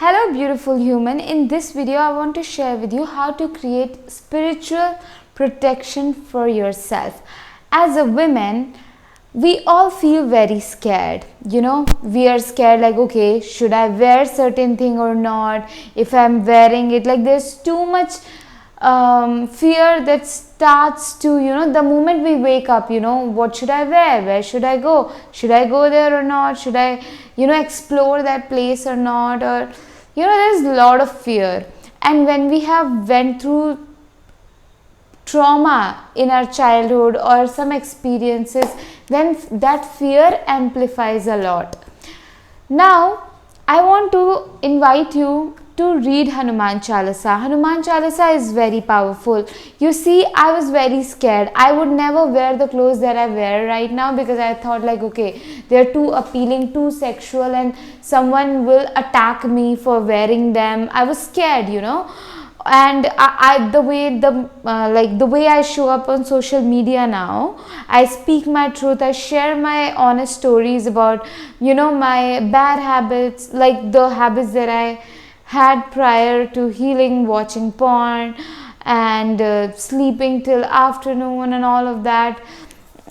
Hello beautiful human, in this video I want to share with you how to create spiritual protection for yourself. As a woman, we all feel very scared, we are scared like, okay, should I wear certain thing or not? If I'm wearing it, like there's too much fear that starts to, the moment we wake up, what should I wear, where should I go there or not, should I explore that place or not, or there's a lot of fear. And when we have went through trauma in our childhood or some experiences, then that fear amplifies a lot. Now I want to invite you to read Hanuman Chalisa. Hanuman Chalisa is very powerful. You see, I was very scared. I would never wear the clothes that I wear right now because I thought like, okay, they're too appealing, too sexual, and someone will attack me for wearing them. I was scared, and the way I show up on social media now, I speak my truth, I share my honest stories about my bad habits, like the habits that I had prior to healing, watching porn and sleeping till afternoon and all of that.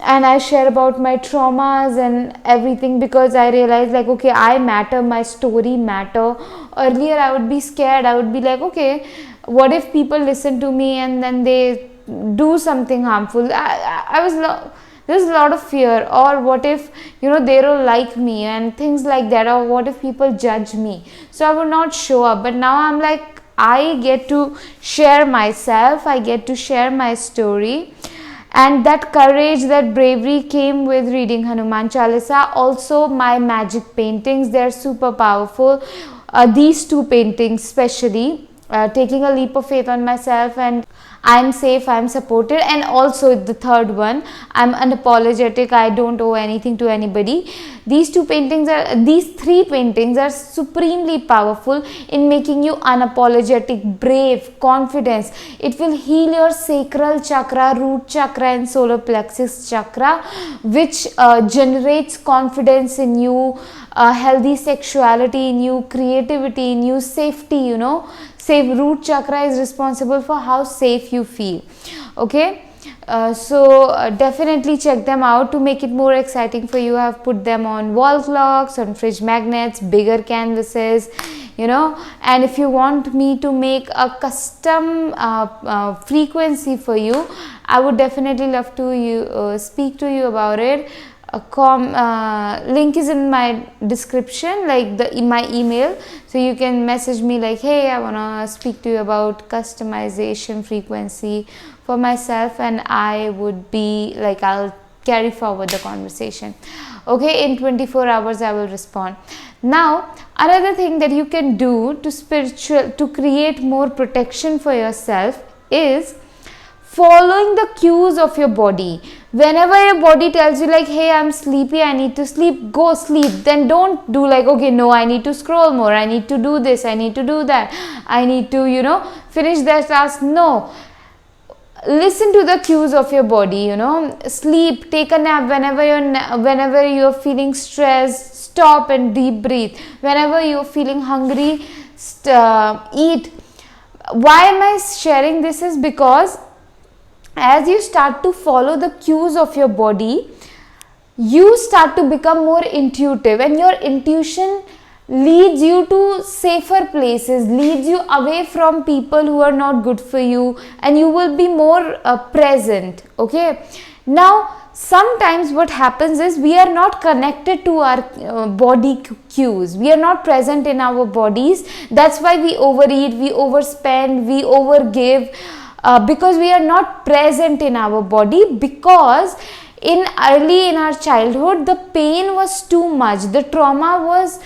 And I share about my traumas and everything because I realized like, okay, I matter, my story matter. Earlier I would be scared, I would be like, okay, what if people listen to me and then they do something harmful? There's a lot of fear, or what if they don't like me and things like that, or what if people judge me? So I would not show up. But now I'm like, I get to share myself, I get to share my story. And that courage, that bravery came with reading Hanuman Chalisa. Also my magic paintings, they're super powerful. These two paintings especially, taking a leap of faith on myself, and I'm safe, I'm supported. And also the third one, I'm unapologetic, I don't owe anything to anybody. These three paintings are supremely powerful in making you unapologetic, brave, confident. It will heal your sacral chakra, root chakra and solar plexus chakra, which generates confidence in you, healthy sexuality in you, creativity in you, safety, safe. Root chakra is responsible for how safe you feel. Okay, so definitely check them out. To make it more exciting for you, I have put them on wall clocks, on fridge magnets, bigger canvases, and if you want me to make a custom frequency for you, I would definitely love to speak to you about it. Link is in my description, like in my email, so you can message me like, hey, I want to speak to you about customization frequency for myself, and I would be like, I'll carry forward the conversation. Okay, in 24 hours I will respond. Now another thing that you can do to create more protection for yourself is following the cues of your body. Whenever your body tells you like, hey, I'm sleepy, I need to sleep, go sleep. Then don't do like, okay, no, I need to scroll more, I need to do this, I need to do that, I need to finish that task. No, listen to the cues of your body. Sleep, take a nap. Whenever you're feeling stressed, stop and deep breathe. Whenever you're feeling hungry, eat. Why am I sharing this? Is because as you start to follow the cues of your body, you start to become more intuitive, and your intuition leads you to safer places, leads you away from people who are not good for you, and you will be more present. Okay, now sometimes what happens is we are not connected to our body cues, we are not present in our bodies. That's why we overeat, we overspend, we overgive, because we are not present in our body, because early in our childhood the pain was too much, the trauma was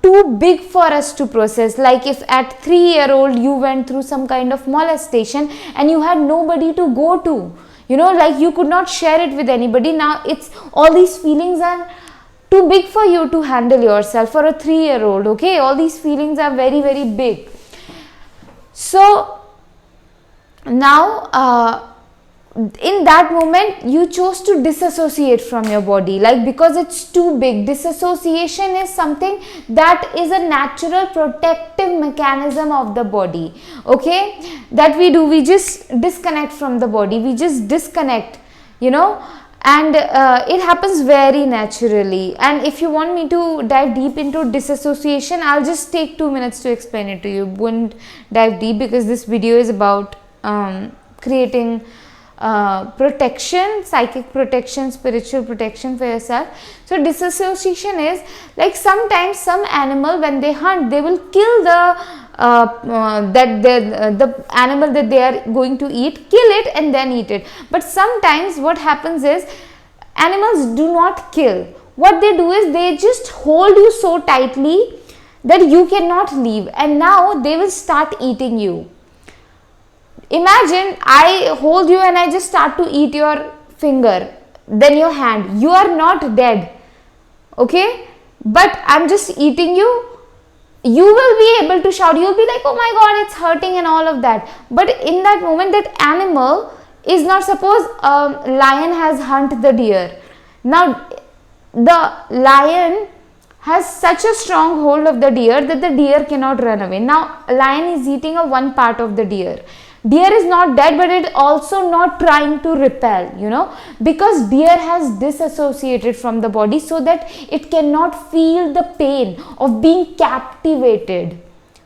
too big for us to process. Like if at 3-year-old you went through some kind of molestation and you had nobody to go to, like you could not share it with anybody. Now it's all these feelings are too big for you to handle yourself for a 3-year-old. Okay, all these feelings are very, very big. So now in that moment you chose to disassociate from your body, like because it's too big. Disassociation is something that is a natural protective mechanism of the body, okay, that we do. We just disconnect from the body, we just disconnect, you know, and it happens very naturally. And if you want me to dive deep into disassociation, I'll just take 2 minutes to explain it to you. Wouldn't dive deep because this video is about creating protection, psychic protection, spiritual protection for yourself. So disassociation is like, sometimes some animal, when they hunt, they will kill the the animal that they are going to eat, kill it and then eat it. But sometimes what happens is, animals do not kill. What they do is, they just hold you so tightly that you cannot leave, and now they will start eating you. Imagine I hold you and I just start to eat your finger, then your hand. You are not dead, okay, but I'm just eating you. You will be able to shout, you'll be like, oh my god, it's hurting and all of that. But in that moment, that animal is not, suppose lion has hunted the deer. Now the lion has such a strong hold of the deer that the deer cannot run away. Now lion is eating a one part of the deer. Deer is not dead, but it also not trying to repel, you know, because deer has disassociated from the body so that it cannot feel the pain of being captivated,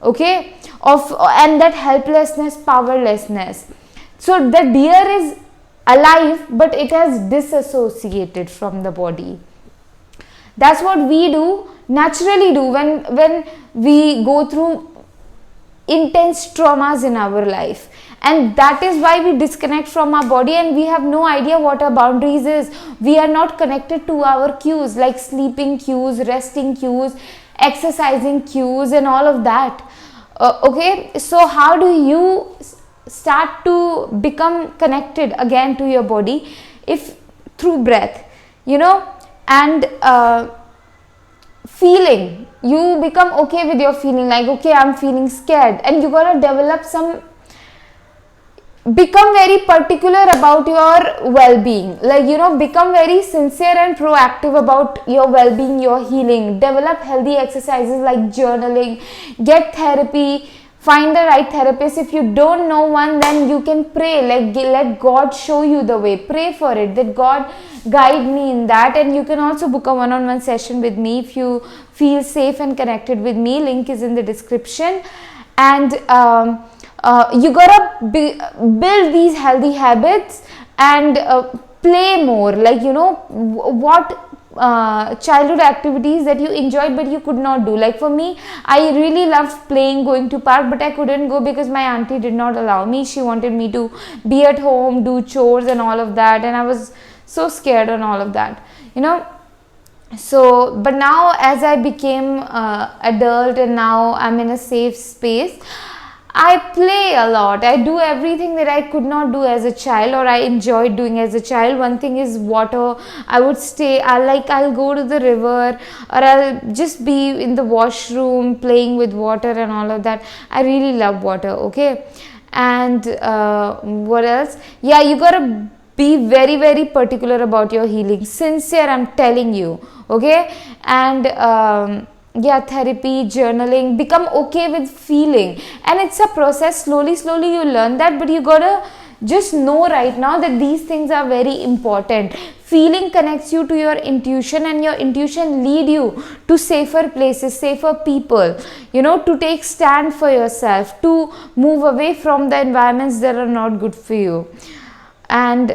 okay, and that helplessness, powerlessness. So the deer is alive, but it has disassociated from the body. That's what we do, naturally do, when we go through intense traumas in our life. And that is why we disconnect from our body, and we have no idea what our boundaries is. We are not connected to our cues, like sleeping cues, resting cues, exercising cues, and all of that. Okay, so how do you start to become connected again to your body? If through breath, you know, and feeling. You become okay with your feeling, like, okay, I'm feeling scared, and you gotta develop become very particular about your well-being, like, you know, become very sincere and proactive about your well-being, your healing. Develop healthy exercises like journaling, get therapy, find the right therapist. If you don't know one, then you can pray, like, let God show you the way, pray for it, that God guide me in that. And you can also book a one-on-one session with me if you feel safe and connected with me. Link is in the description. And you gotta build these healthy habits and play more, like, you know, what childhood activities that you enjoyed but you could not do. Like for me, I really loved playing, going to park, but I couldn't go because my auntie did not allow me. She wanted me to be at home, do chores and all of that, and I was so scared and all of that, you know. So but now, as I became adult and now I'm in a safe space, I play a lot. I do everything that I could not do as a child, or I enjoyed doing as a child. One thing is water. I would I'll go to the river, or I'll just be in the washroom playing with water and all of that. I really love water, okay. And what else? Yeah, you gotta be very, very particular about your healing. Sincere, I'm telling you, okay. And yeah, therapy, journaling, become okay with feeling, and it's a process. Slowly you learn that, but you gotta just know right now that these things are very important. Feeling connects you to your intuition, and your intuition lead you to safer places, safer people, you know, to take stand for yourself, to move away from the environments that are not good for you. And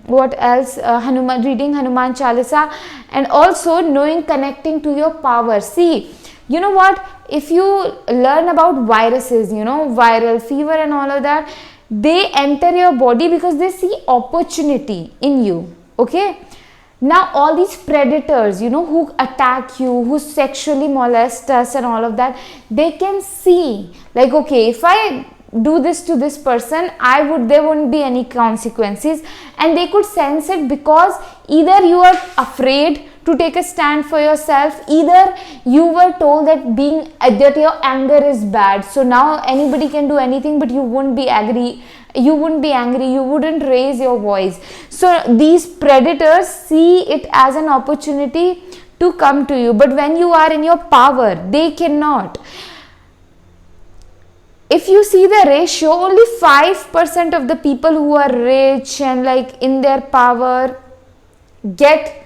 what else? Reading Hanuman Chalisa, and also knowing, connecting to your power. See, you know what, if you learn about viruses, you know, viral fever and all of that, they enter your body because they see opportunity in you, okay. Now all these predators, you know, who attack you, who sexually molest us and all of that, they can see, like, okay, if I do this to this person, there won't be any consequences, and they could sense it, because either you are afraid to take a stand for yourself, either you were told that your anger is bad, so now anybody can do anything, but you won't be angry you wouldn't be angry, you wouldn't raise your voice. So these predators see it as an opportunity to come to you, but when you are in your power, they cannot. If you see the ratio, only 5% of the people who are rich and like in their power get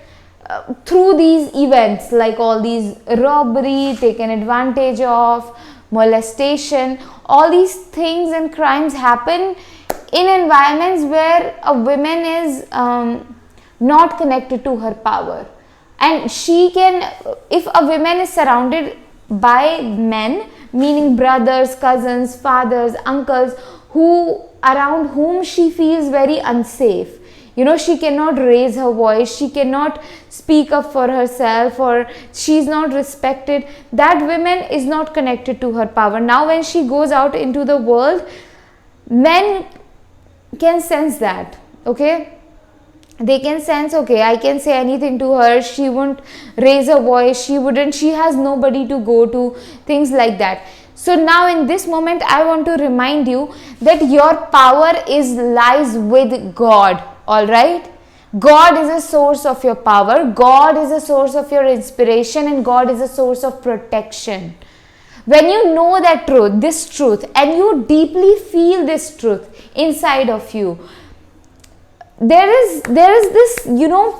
through these events, like all these robbery, taken advantage of, molestation, all these things and crimes happen in environments where a woman is not connected to her power. And she can, if a woman is surrounded by men, meaning brothers, cousins, fathers, uncles, who around whom she feels very unsafe, she cannot raise her voice, she cannot speak up for herself, or she's not respected, that woman is not connected to her power. Now when she goes out into the world, men can sense that, okay, they can sense, okay, I can say anything to her, she won't raise her voice, she has nobody to go to, things like that. So now in this moment, I want to remind you that your power lies with God. All right, God is a source of your power, God is a source of your inspiration, and God is a source of protection. When you know that truth, this truth, and you deeply feel this truth inside of you, there is this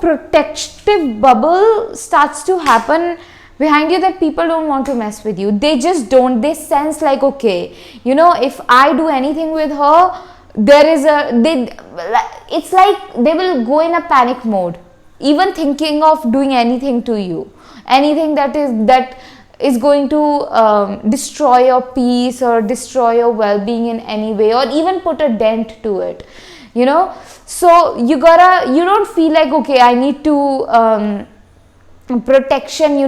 protective bubble starts to happen behind you, that people don't want to mess with you. They just don't. They sense like, okay, if I do anything with her, it's like they will go in a panic mode, even thinking of doing anything to you, anything that is going to destroy your peace or destroy your well-being in any way, or even put a dent to it, so you don't feel like, okay, I need to protection, you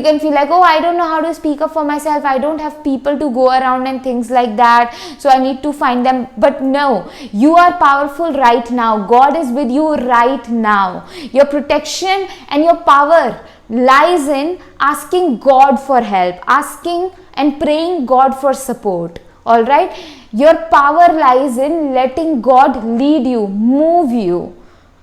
can feel like, oh, I don't know how to speak up for myself, I don't have people to go around and things like that, so I need to find them. But no, you are powerful right now, God is with you right now. Your protection and your power lies in asking God for help, asking and praying God for support. All right, your power lies in letting God lead you, move you.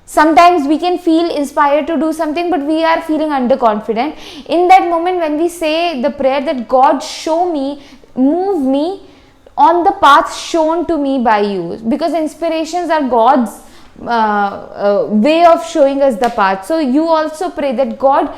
Sometimes we can feel inspired to do something, but we are feeling underconfident. In that moment, when we say the prayer that God, show me, move me on the path shown to me by you, because inspirations are God's way of showing us the path. So you also pray that God,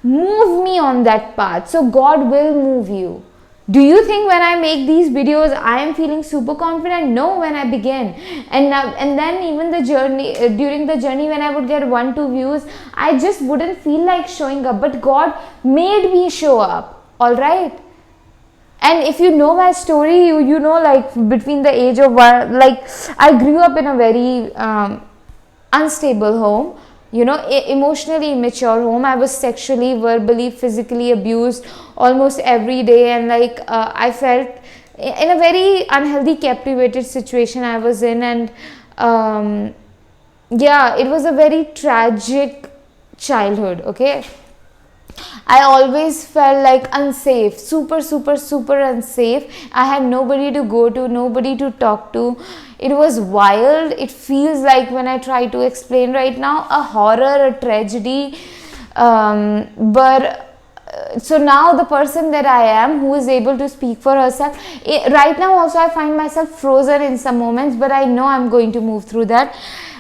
move me on that path. So God will move you. Do you think when I make these videos, I am feeling super confident? No, when I begin. And then even the journey, during the journey when I would get 1-2 views, I just wouldn't feel like showing up. But God made me show up. Alright? And if you know my story, you know, like between the age of I grew up in a very unstable home. Emotionally immature home. I was sexually, verbally, physically abused almost every day, and I felt in a very unhealthy, captivated situation I was in, and it was a very tragic childhood. Okay, I always felt like unsafe, super unsafe. I had nobody to go to, nobody to talk to. It was wild. It feels like, when I try to explain right now, a horror, a tragedy. So now the person that I am, who is able to speak for herself, right now also I find myself frozen in some moments, but I know I'm going to move through that.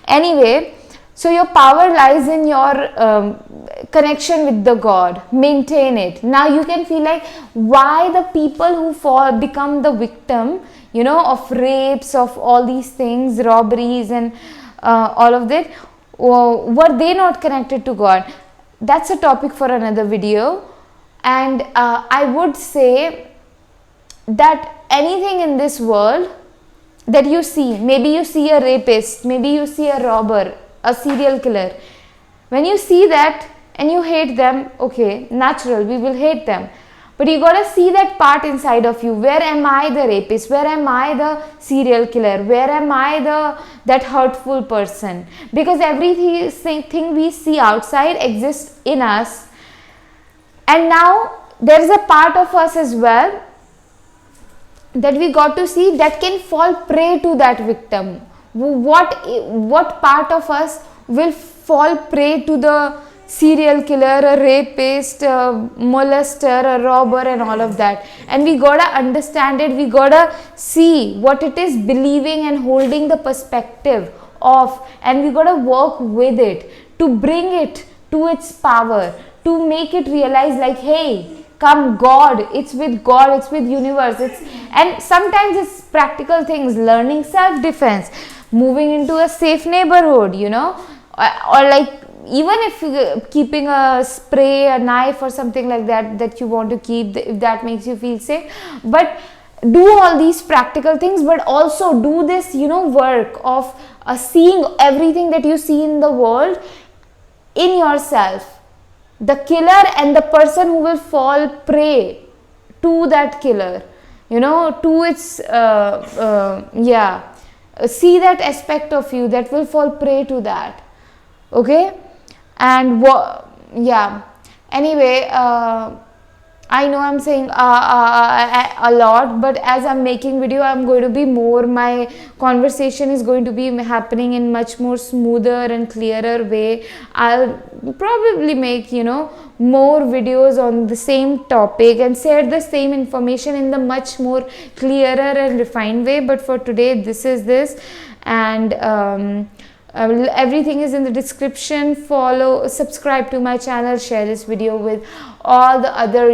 Anyway, so your power lies in your connection with the God. Maintain it. Now you can feel like, why the people who become the victim, of rapes, of all these things, robberies and all of that, were they not connected to God? That's a topic for another video. And I would say that anything in this world that you see, maybe you see a rapist, maybe you see a robber, a serial killer, when you see that and you hate them, okay, natural, we will hate them. But you gotta see that part inside of you. Where am I the rapist? Where am I the serial killer? Where am I that hurtful person? Because everything we see outside exists in us. And now there is a part of us as well that we got to see that can fall prey to that victim. What part of us will fall prey to the serial killer, a rapist, a molester, a robber, and all of that? And we gotta understand it. We gotta see what it is believing and holding the perspective of, and we gotta work with it to bring it to its power, to make it realize like, hey, come, God, it's with God, it's with universe. And sometimes it's practical things, learning self-defense, moving into a safe neighborhood, or like, even if you keeping a spray, a knife or something like that you want to keep, if that makes you feel safe. But do all these practical things, but also do this work of seeing everything that you see in the world in yourself, the killer and the person who will fall prey to that killer, to its see that aspect of you that will fall prey to that. Okay. And anyway, I know I'm saying a lot, but as I'm making video, I'm going to be my conversation is going to be happening in much more smoother and clearer way. I'll probably make more videos on the same topic and share the same information in the much more clearer and refined way. But for today, this is this, and everything is in the description. Subscribe to my channel, share this video with all the other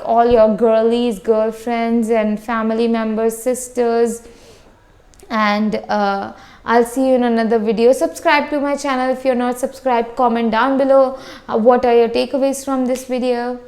all your girlies, girlfriends and family members, sisters, and I'll see you in another video. Subscribe to my channel if you're not subscribed. Comment down below what are your takeaways from this video.